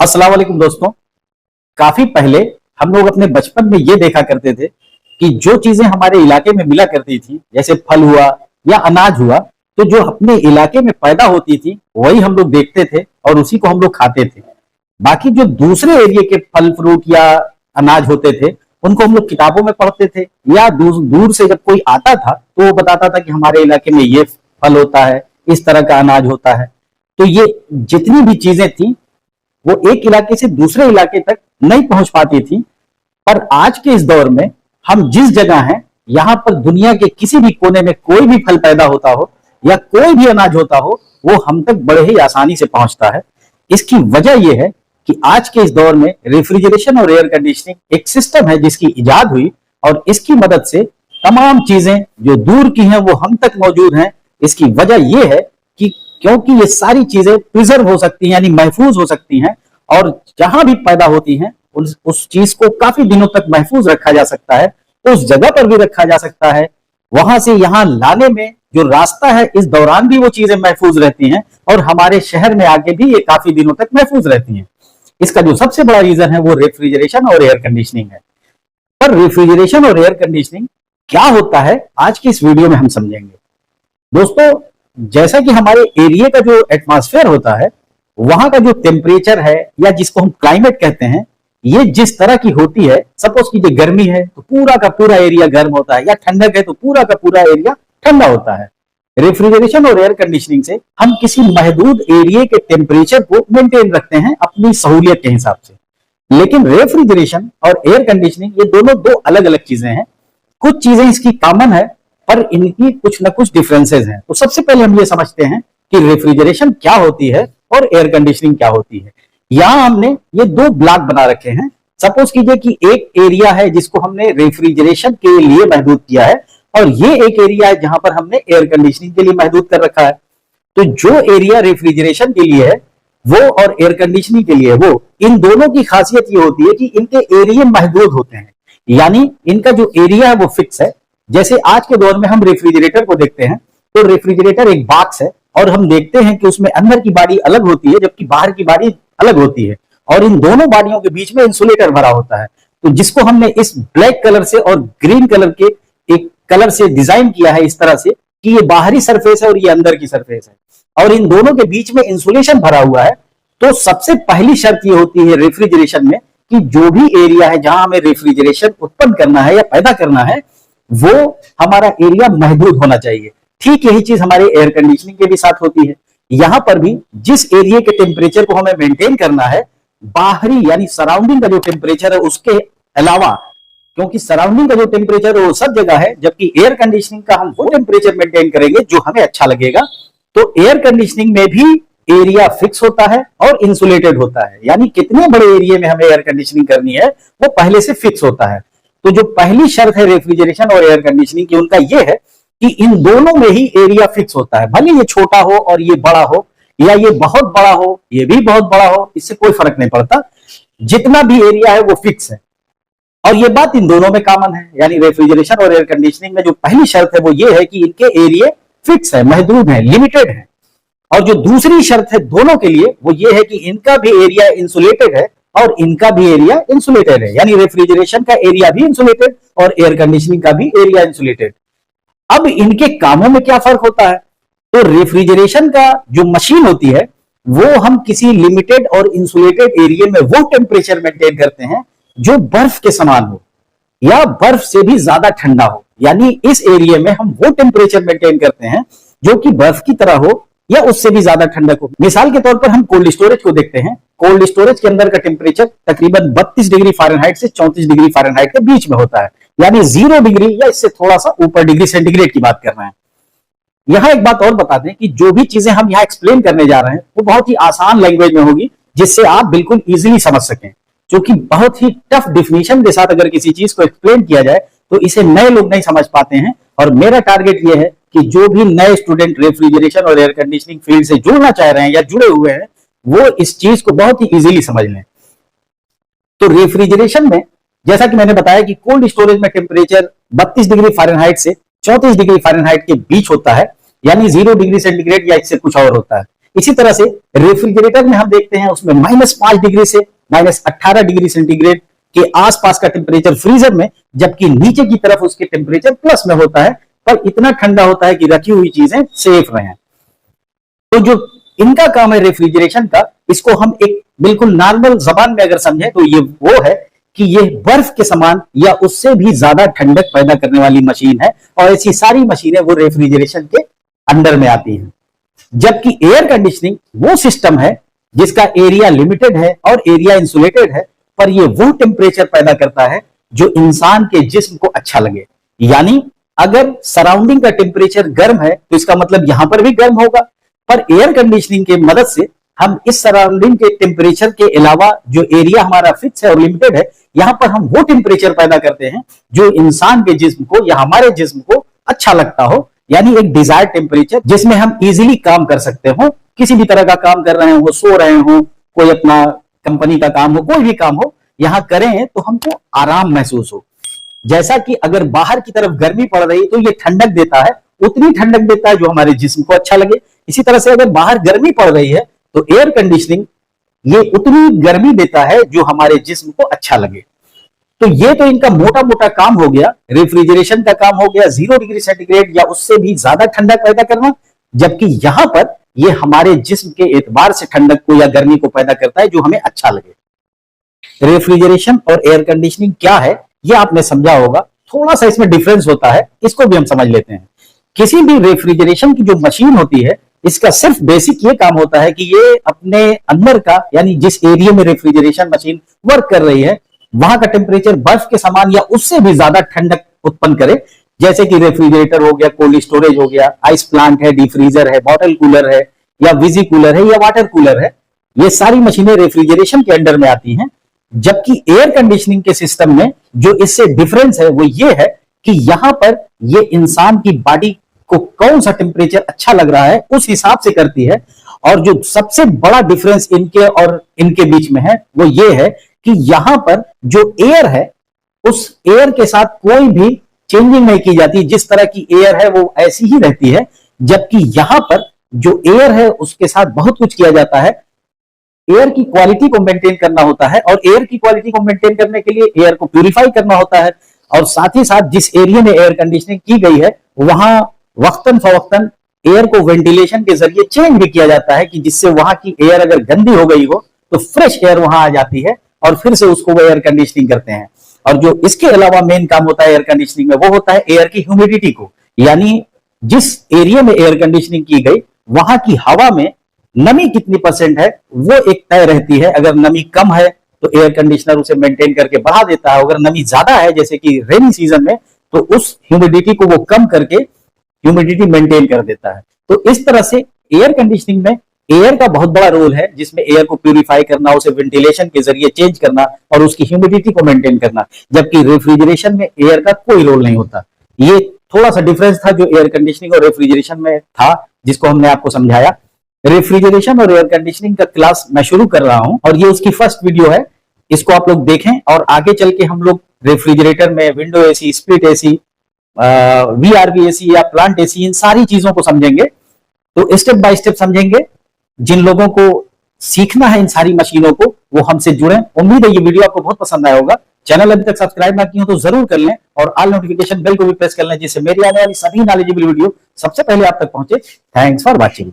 अस्सलाम वालेकुम दोस्तों। काफी पहले हम लोग अपने बचपन में ये देखा करते थे कि जो चीजें हमारे इलाके में मिला करती थी, जैसे फल हुआ या अनाज हुआ, तो जो अपने इलाके में पैदा होती थी वही हम लोग देखते थे और उसी को हम लोग खाते थे। बाकी जो दूसरे एरिया के फल फ्रूट या अनाज होते थे उनको हम लोग किताबों में पढ़ते थे, या दूर दूर से जब कोई आता था तो वो बताता था कि हमारे इलाके में ये फल होता है, इस तरह का अनाज होता है। तो ये जितनी भी चीजें थी वो एक इलाके से दूसरे इलाके तक नहीं पहुंच पाती थी। पर आज के इस दौर में हम जिस जगह हैं, यहां पर दुनिया के किसी भी कोने में कोई भी फल पैदा होता हो या कोई भी अनाज होता हो, वो हम तक बड़े ही आसानी से पहुंचता है। इसकी वजह यह है कि आज के इस दौर में रेफ्रिजरेशन और एयर कंडीशनिंग एक सिस्टम है जिसकी इजाद हुई, और इसकी मदद से तमाम चीजें जो दूर की हैं वो हम तक मौजूद हैं। इसकी वजह यह है कि क्योंकि ये सारी चीजें प्रिजर्व हो सकती हैं, यानी महफूज हो सकती हैं, और जहां भी पैदा होती हैं उस चीज को काफी दिनों तक महफूज रखा जा सकता है, उस जगह पर भी रखा जा सकता है। वहां से यहां लाने में जो रास्ता है, इस दौरान भी वो चीजें महफूज रहती हैं, और हमारे शहर में आके भी ये काफी दिनों तक महफूज रहती हैं। इसका जो सबसे बड़ा रीजन है वो रेफ्रिजरेशन और एयर कंडीशनिंग है। पर रेफ्रिजरेशन और एयर कंडीशनिंग क्या होता है, आज की इस वीडियो में हम समझेंगे। दोस्तों, जैसा कि हमारे एरिया का जो एटमॉस्फेयर होता है, वहां का जो टेम्परेचर है या जिसको हम क्लाइमेट कहते हैं, ये जिस तरह की होती है, सपोज कीजिए गर्मी है तो पूरा का पूरा एरिया गर्म होता है, या ठंडक है तो पूरा का पूरा एरिया ठंडा होता है। रेफ्रिजरेशन और एयर कंडीशनिंग से हम किसी महदूद एरिया के टेम्परेचर को मेंटेन रखते हैं अपनी सहूलियत के हिसाब से। लेकिन रेफ्रिजरेशन और एयर कंडीशनिंग ये दोनों दो अलग अलग चीजें हैं। कुछ चीजें इसकी कॉमन है पर इनकी कुछ ना कुछ डिफरेंसेस हैं। तो सबसे पहले हम ये समझते हैं कि रेफ्रिजरेशन क्या होती है और एयर कंडीशनिंग क्या होती है। यहां हमने ये दो ब्लॉक बना रखे हैं। सपोज कीजिए कि एक एरिया है जिसको हमने रेफ्रिजरेशन के लिए महदूद किया है, और ये एक एरिया है जहां पर हमने एयर कंडीशनिंग के लिए महदूद कर रखा है। तो जो एरिया रेफ्रिजरेशन के लिए है वो और एयर कंडीशनिंग के लिए वो, इन दोनों की खासियत ये होती है कि इनके एरिया महदूद होते हैं, यानी इनका जो एरिया है वो फिक्स है। जैसे आज के दौर में हम रेफ्रिजरेटर को देखते हैं तो रेफ्रिजरेटर एक बॉक्स है, और हम देखते हैं कि उसमें अंदर की बॉडी अलग होती है जबकि बाहर की बॉडी अलग होती है, और इन दोनों बॉडियों के बीच में इंसुलेटर भरा होता है। तो जिसको हमने इस ब्लैक कलर से और ग्रीन कलर के एक कलर से डिजाइन किया है इस तरह से कि ये बाहरी सरफेस है और ये अंदर की सरफेस है, और इन दोनों के बीच में इंसुलेशन भरा हुआ है। तो सबसे पहली शर्त ये होती है रेफ्रिजरेशन में कि जो भी एरिया है जहां हमें रेफ्रिजरेशन उत्पन्न करना है या पैदा करना है, वो हमारा एरिया महदूद होना चाहिए। ठीक यही चीज हमारे एयर कंडीशनिंग के भी साथ होती है। यहां पर भी जिस एरिया के टेम्परेचर को हमें मेंटेन करना है, बाहरी यानी सराउंडिंग का जो टेम्परेचर है उसके अलावा, क्योंकि सराउंडिंग का जो टेम्परेचर है वो सब जगह है, जबकि एयर कंडीशनिंग का हम वो टेम्परेचर मेंटेन करेंगे जो हमें अच्छा लगेगा। तो एयर कंडीशनिंग में भी एरिया फिक्स होता है और इंसुलेटेड होता है, यानी कितने बड़े एरिया में हमें एयर कंडीशनिंग करनी है वो पहले से फिक्स होता है। तो जो पहली शर्त है रेफ्रिजरेशन और एयर कंडीशनिंग की, उनका यह है कि इन दोनों में ही एरिया फिक्स होता है। भले ये छोटा हो और ये बड़ा हो, या ये बहुत बड़ा हो ये भी बहुत बड़ा हो, इससे कोई फर्क नहीं पड़ता, जितना भी एरिया है वो फिक्स है। और ये बात इन दोनों में कॉमन है, यानी रेफ्रिजरेशन और एयर कंडीशनिंग में जो पहली शर्त है वो ये है कि इनके एरिया फिक्स है, महदूद है, लिमिटेड है। और जो दूसरी शर्त है दोनों के लिए वो ये है कि इनका भी एरिया इंसुलेटेड है और इनका भी एरिया इंसुलेटेड है, यानी रेफ्रिजरेशन का एरिया भी इंसुलेटेड और एयर कंडीशनिंग का भी एरिया इंसुलेटेड। अब इनके कामों में क्या फर्क होता है? तो रेफ्रिजरेशन का जो मशीन होती है वो हम किसी लिमिटेड और इंसुलेटेड एरिया में वो टेम्परेचर मेंटेन करते हैं जो बर्फ के समान हो या बर्फ से भी ज्यादा ठंडा हो, यानी इस एरिया में हम वो टेम्परेचर मेंटेन करते हैं जो कि बर्फ की तरह हो या उससे भी ज्यादा ठंडक हो। मिसाल के तौर पर हम कोल्ड स्टोरेज को देखते हैं। कोल्ड स्टोरेज के अंदर का टेम्परेचर तकरीबन 32 डिग्री फ़ारेनहाइट से 34 डिग्री फ़ारेनहाइट के बीच में होता है, यानी 0 डिग्री या इससे थोड़ा सा ऊपर डिग्री सेंटीग्रेड की बात कर रहे हैं। यहां एक बात और बता दें कि जो भी चीजें हम यहां एक्सप्लेन करने जा रहे हैं वो बहुत ही आसान लैंग्वेज में होगी, जिससे आप बिल्कुल इजीली समझ सकें। क्योंकि बहुत ही टफ डिफिनेशन के साथ अगर किसी चीज को एक्सप्लेन किया जाए तो इसे नए लोग नहीं समझ पाते हैं, और मेरा टारगेट यह है कि जो भी नए स्टूडेंट रेफ्रिजरेशन और एयर कंडीशनिंग फील्ड से जुड़ना चाह रहे हैं या जुड़े हुए हैं, वो इस चीज को बहुत ही इजीली समझ लें। तो रेफ्रिजरेशन में जैसा कि मैंने बताया कि कोल्ड स्टोरेज में टेम्परेचर 32 डिग्री फ़ारेनहाइट से 34 डिग्री फ़ारेनहाइट के बीच होता है, यानी 0 डिग्री सेंटीग्रेड या इससे कुछ और होता है। इसी तरह से रेफ्रिजरेटर में हम देखते हैं उसमें -5 डिग्री से -18 डिग्री सेंटीग्रेड के आसपास का टेम्परेचर फ्रीजर में, जबकि नीचे की तरफ उसके टेम्परेचर प्लस में होता है, पर इतना ठंडा होता है कि रखी हुई चीजें सेफ रहें। तो जो इनका काम है रेफ्रिजरेशन का, इसको हम एक बिल्कुल नॉर्मल जबान में अगर समझें तो ये वो है कि ये बर्फ के समान या उससे भी ज्यादा ठंडक पैदा करने वाली मशीन है, और ऐसी सारी मशीनें वो रेफ्रिजरेशन के अंडर में आती हैं। जबकि एयर कंडीशनिंग वो सिस्टम है जिसका एरिया लिमिटेड है और एरिया इंसुलेटेड है, पर ये वो टेम्परेचर पैदा करता है जो इंसान के जिस्म को अच्छा लगे। यानी अगर सराउंडिंग का टेम्परेचर गर्म है तो इसका मतलब यहां पर भी गर्म होगा, पर एयर कंडीशनिंग की मदद से हम इस सराउंडिंग के टेम्परेचर के अलावा जो एरिया हमारा फिक्स है और लिमिटेड है, यहां पर हम वो टेम्परेचर पैदा करते हैं जो इंसान के जिस्म को या हमारे जिस्म को अच्छा लगता हो। यानी एक डिजायर्ड टेम्परेचर जिसमें हम इजीली काम कर सकते हो, किसी भी तरह का काम कर रहे हो, सो रहे हो, कोई अपना कंपनी का काम हो, कोई भी काम हो, यहां करें तो हमको आराम महसूस हो। जैसा कि अगर बाहर की तरफ गर्मी पड़ रही है तो ये ठंडक देता है, उतनी ठंडक देता है जो हमारे जिस्म को अच्छा लगे। इसी तरह से अगर बाहर गर्मी पड़ रही है तो एयर कंडीशनिंग ये उतनी गर्मी देता है जो हमारे जिस्म को अच्छा लगे। तो ये तो इनका मोटा मोटा काम हो गया। रेफ्रिजरेशन का काम हो गया 0 डिग्री सेंटीग्रेड या उससे भी ज्यादा ठंडक पैदा करना, जबकि यहां पर ये हमारे जिस्म के एतबार से ठंडक को या गर्मी को पैदा करता है जो हमें अच्छा लगे। रेफ्रिजरेशन और एयर कंडीशनिंग क्या है ये आपने समझा होगा, थोड़ा सा इसमें डिफरेंस होता है, इसको भी हम समझ लेते हैं। किसी भी रेफ्रिजरेशन की जो मशीन होती है, इसका सिर्फ बेसिक ये काम होता है कि ये अपने अंदर का, यानी जिस एरिया में रेफ्रिजरेशन मशीन वर्क कर रही है, वहां का टेम्परेचर बर्फ के समान या उससे भी ज्यादा ठंडक उत्पन्न करे। जैसे कि रेफ्रिजरेटर हो गया, कोल्ड स्टोरेज हो गया, आइस प्लांट है, डीफ्रीजर है, बॉटल कूलर है, या विजी कूलर है, या वाटर कूलर है, ये सारी मशीनें रेफ्रिजरेशन के अंडर में आती हैं। जबकि एयर कंडीशनिंग के सिस्टम में जो इससे डिफरेंस है वो ये है कि यहां पर ये इंसान की बॉडी को कौन सा टेम्परेचर अच्छा लग रहा है उस हिसाब से करती है। और जो सबसे बड़ा डिफरेंस इनके और इनके बीच में है वो ये है कि यहां पर जो एयर है उस एयर के साथ कोई भी चेंजिंग नहीं की जाती, जिस तरह की एयर है वो ऐसी ही रहती है। जबकि यहां पर जो एयर है उसके साथ बहुत कुछ किया जाता है। एयर की क्वालिटी को मेंटेन करना होता है, और एयर की क्वालिटी को मेंटेन करने के लिए एयर को प्यूरिफाई करना होता है, और साथ ही साथ जिस एरिया में एयर कंडीशनिंग की गई है वहां वक्तन फवक्तन एयर को वेंटिलेशन के जरिए चेंज भी किया जाता है कि जिससे वहां की एयर अगर गंदी हो गई हो तो फ्रेश एयर वहां आ जाती है और फिर से उसको वो एयर कंडीशनिंग करते हैं। और जो इसके अलावा मेन काम होता है एयर कंडीशनिंग में वो होता है एयर की ह्यूमिडिटी को, यानी जिस एरिया में एयर कंडीशनिंग की गई वहां की हवा में नमी कितनी % है वो एक तय रहती है। अगर नमी कम है तो एयर कंडीशनर उसे मेंटेन करके बढ़ा देता है, अगर नमी ज्यादा है जैसे कि रेनी सीजन में तो उस ह्यूमिडिटी को वो कम करके ह्यूमिडिटी मेंटेन कर देता है। तो इस तरह से एयर कंडीशनिंग में एयर का बहुत बड़ा रोल है, जिसमें एयर को प्यूरिफाई करना, उसे वेंटिलेशन के जरिए चेंज करना और उसकी ह्यूमिडिटी को मेंटेन करना। जबकि रेफ्रिजरेशन में एयर का कोई रोल नहीं होता। ये थोड़ा सा डिफरेंस था जो एयर कंडीशनिंग और रेफ्रिजरेशन में था, जिसको हमने आपको समझाया। रेफ्रिजरेशन और एयर कंडीशनिंग का क्लास मैं शुरू कर रहा हूं और ये उसकी फर्स्ट वीडियो है। इसको आप लोग देखें और आगे चल के हम लोग रेफ्रिजरेटर में window AC, split AC, VRV AC या प्लांट एसी, इन सारी चीजों को समझेंगे। तो स्टेप बाय स्टेप समझेंगे। जिन लोगों को सीखना है इन सारी मशीनों को वो हमसे जुड़े। उम्मीद है ये वीडियो आपको बहुत पसंद आया होगा। चैनल अभी तक सब्सक्राइब ना किया हो तो जरूर कर लें और ऑल नोटिफिकेशन बेल को भी प्रेस कर लें, जिससे मेरी आने वाली सभी नॉलेजेबल वीडियो सबसे पहले आप तक पहुंचे। Thanks for watching.